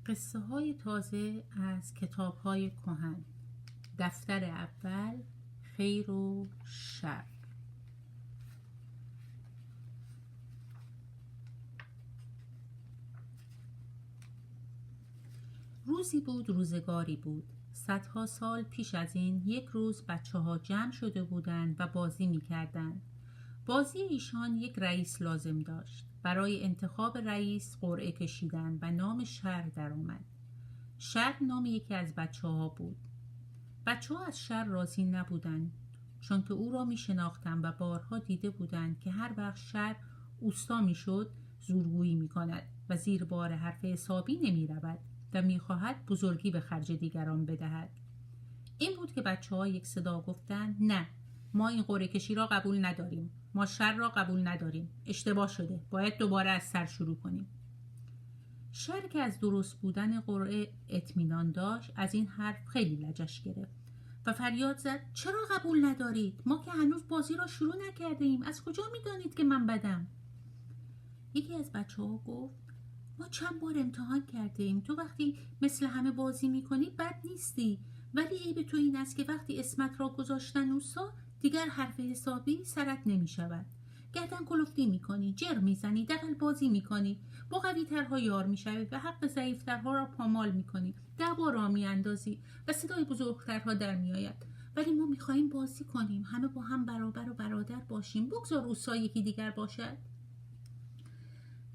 قصه های تازه از کتاب های کهن. دفتر اول، خیر و شر. روزی بود، روزگاری بود. صدها سال پیش از این یک روز بچه ها جمع شده بودند و بازی می کردند. بازی ایشان یک رئیس لازم داشت. برای انتخاب رئیس قرعه کشیدند و نام شر در آمد. شر نام یکی از بچه ها بود. بچه ها از شر راضی نبودند، چون که او را می شناختند و بارها دیده بودند که هر وقت شر اوستا می شد زورگویی می کند و زیر بار حرف حسابی نمی رود و می خواهد بزرگی به خرج دیگران بدهد. این بود که بچه ها یک صدا گفتند نه، ما این قرعه کشی را قبول نداریم. ما شر را قبول نداریم. اشتباه شده. باید دوباره از سر شروع کنیم. شر که از درست بودن قرعه اطمینان داشت از این حرف خیلی لجش گرفت و فریاد زد چرا قبول ندارید؟ ما که هنوز بازی را شروع نکرده ایم. از کجا میدانید که من بدم؟ یکی از بچه ها گفت ما چند بار امتحان کرده ایم. تو وقتی مثل همه بازی میکنی بد نیستی، ولی عیب تو این است که وقتی اسمت را گذاشتن اوستا دیگر حرف حسابی سرت نمیشود. گردن کلفتی میکنی، جر میزنی، دغل بازی میکنی، با قوی ترها یار میشوی و حق ضعیف ترها را پامال میکنی، دعوا را میاندازی و صدای بزرگترها در میآید. ولی ما میخواهیم بازی کنیم، همه با هم برابر و برادر باشیم. بگذار اوستا یکی دیگر باشد.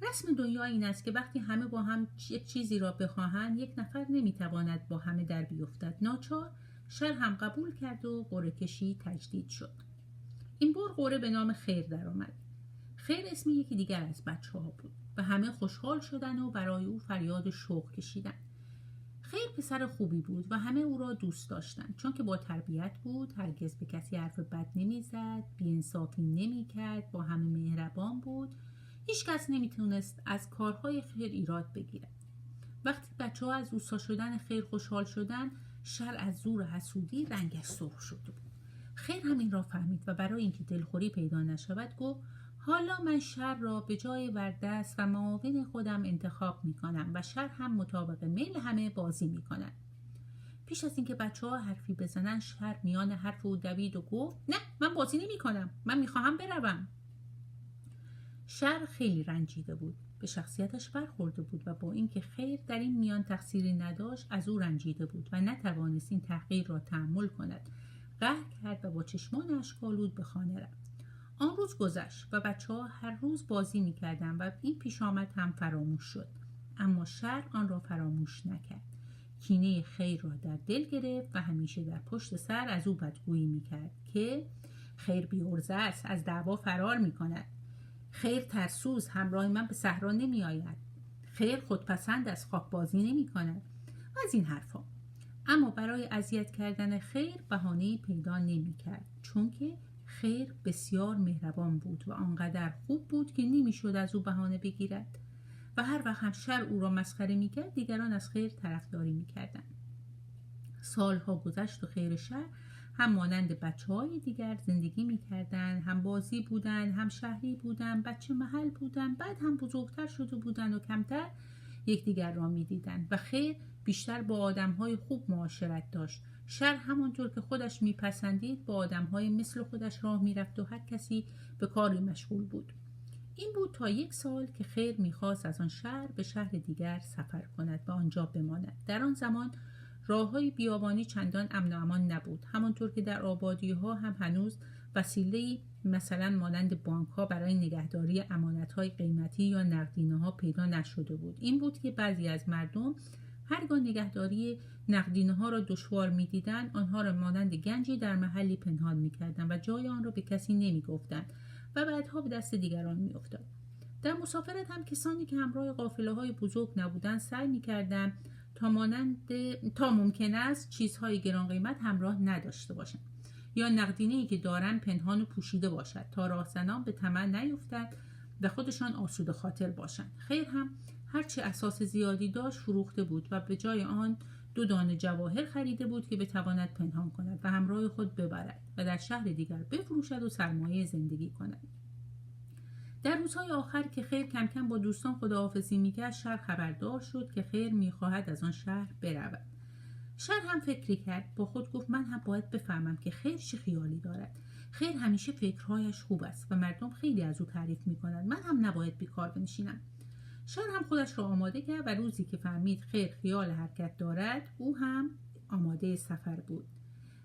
رسم دنیا این است که وقتی همه با هم یک چیزی را بخواهند یک نفر نمیتواند با همه در بیفتد. ناچار شر هم قبول کرد و قرعه کشی تجدید شد. این بار قرعه به نام خیر در آمد. خیر اسم یکی دیگر از بچه ها بود و همه خوشحال شدن و برای او فریاد شوق کشیدن. خیر پسر خوبی بود و همه او را دوست داشتند، چون که با تربیت بود، هرگز به کسی حرف بد نمیزد، بی‌انصافی نمیکرد، با همه مهربان بود. هیچ کس نمیتونست از کارهای خیر ایراد بگیرد. وقتی بچه ها از اوستا شدن خیر خوشحال شدن، شر از زور حسودی رنگش سرخ شده بود. خیر همین را فهمید و برای اینکه دلخوری پیدا نشود گفت حالا من شر را به جای وردست و معاون خودم انتخاب میکنم و شر هم مطابق میل همه بازی میکند. پیش از اینکه بچه ها حرفی بزنن شر میان حرف او دوید و گفت نه، من بازی نمیکنم، من میخواهم بروم. شر خیلی رنجیده بود، به شخصیتش برخورده بود و با اینکه خیر در این میان تقصیری نداشت از او رنجیده بود و نتوانست این تحقیر را تحمل کند. قهر کرد و با چشمان اشک‌آلود به خانه رفت. آن روز گذشت و بچه ها هر روز بازی می‌کردند و این پیش آمد هم فراموش شد. اما شر آن را فراموش نکرد. کینه خیر را در دل گرفت و همیشه در پشت سر از او بدگویی می‌کرد که خیر بی‌عرضه است، از دعوا فرار می‌کند. خیر ترسوز، همراه من به صحرا نمی‌آید. خیر خودپسند است، خاک بازی نمی‌کند. و از این حرفا. اما برای اذیت کردن خیر بهانه‌ای پیدا نمی‌کرد، چون که خیر بسیار مهربان بود و آنقدر خوب بود که نمی‌شد از او بهانه بگیرد و هر وقت هم شر او را مسخره می‌کرد دیگران از خیر طرفداری می‌کردند. سالها گذشت و خیر شر هم مانند بچه‌های دیگر زندگی می‌کردند، هم بازی بودند، هم شهری بودند، بچه محل بودند، بعد هم بزرگتر شده بودند و کمتر یکدیگر را می‌دیدند و خیر بیشتر با آدم‌های خوب معاشرت داشت. شر همانطور که خودش میپسندید با آدم‌های مثل خودش راه میرفت و هر کسی به کاری مشغول بود. این بود تا 1 سال که خیر میخواست از آن شهر به شهر دیگر سفر کند و آنجا بماند. در آن زمان راه‌های بیابانی چندان امن و امان نبود، همانطور که در آبادی‌ها هم هنوز وسیله‌ای مثلا مانند بانک‌ها برای نگهداری امانت‌های قیمتی یا نقدینه‌ها پیدا نشده بود. این بود که بعضی از مردم هرگاه نگهداری نقدینه‌ها را دشوار می‌دیدند، آنها را مانند گنجی در محلی پنهان می‌کردند و جای آن را به کسی نمی‌گفتند و بعدها به دست دیگران می‌افتاد. در مسافرت هم کسانی که همراه قافله‌های بزرگ نبودند سعی می‌کردند تا ممکن است چیزهای گران قیمت همراه نداشته باشند یا نقدینه‌ای که دارند پنهان و پوشیده باشد تا راهزنان به طمع نیفتند و خودشان آسوده خاطر باشند. خیر هم هرچه اساس زیادی داشت فروخته بود و به جای آن 2 دانه جواهر خریده بود که بتواند پنهان کند و همراه خود ببرد و در شهر دیگر بفروشد و سرمایه زندگی کند. در روزهای آخر که خیر کم کم با دوستان خداحافظی میکرد، شر خبردار شد که خیر میخواهد از آن شهر برود. شر هم فکری کرد، با خود گفت من هم باید بفهمم که خیر چه خیالی دارد. خیر همیشه فکرهایش خوب است و مردم خیلی از او تعریف میکنند. من هم نباید بیکار بنشینم. شر هم خودش را آماده کرد و روزی که فهمید خیر خیال حرکت دارد، او هم آماده سفر بود.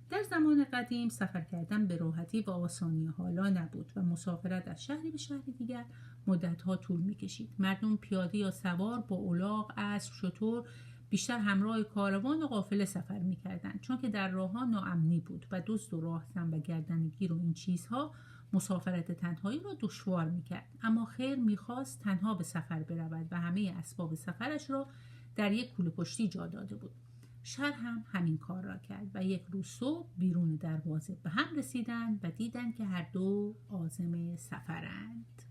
در زمان قدیم سفر کردن به راحتی و آسانی حالا نبود و مسافرت از شهری به شهر دیگر مدتها طول می‌کشید. مردم پیاده یا سوار با الاغ، اسب، شتر بیشتر همراه کاروان و قافله سفر می‌کردند، چون که در راه‌ها ناامنی بود و دزد و راهزن و گردنگیر و این چیزها مسافرت تنهایی را دشوار می‌کرد. اما خیر می‌خواست تنها به سفر برود و همه اسباب سفرش را در یک کوله پشتی جا داده بود. شر هم همین کار را کرد و یک روز صبح بیرون دروازه به هم رسیدند و دیدند که هر دو عازم سفرند.